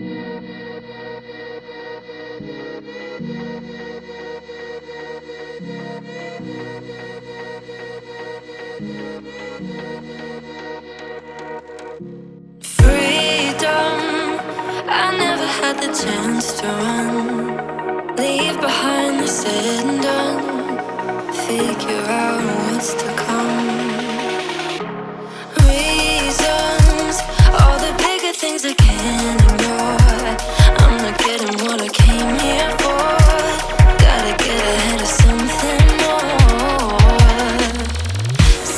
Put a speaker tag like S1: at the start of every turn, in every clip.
S1: Freedom, I never had the chance to run. Leave behind the said and done. Figure out what's to come. Reasons, all the bigger things I can't ignore. I'm not getting what I came here for. Gotta get ahead of something more.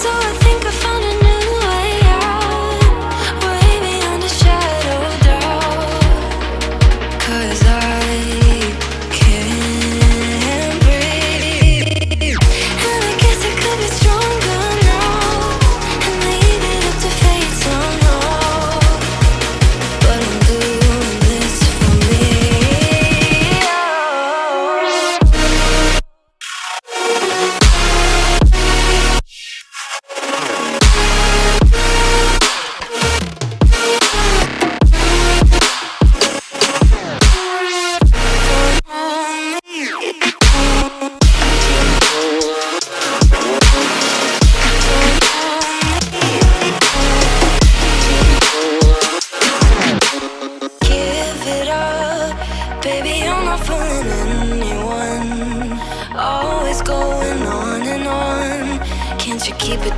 S1: So I think I found a new way out, way beyond a shadow of doubt. 'Cause I can't breathe, and I guess I could be stronger now and leave it up to fate somehow. But I'm doing this for me. Give it up, baby, I'm not fooling anyone. Always going on and on. Can't you keep it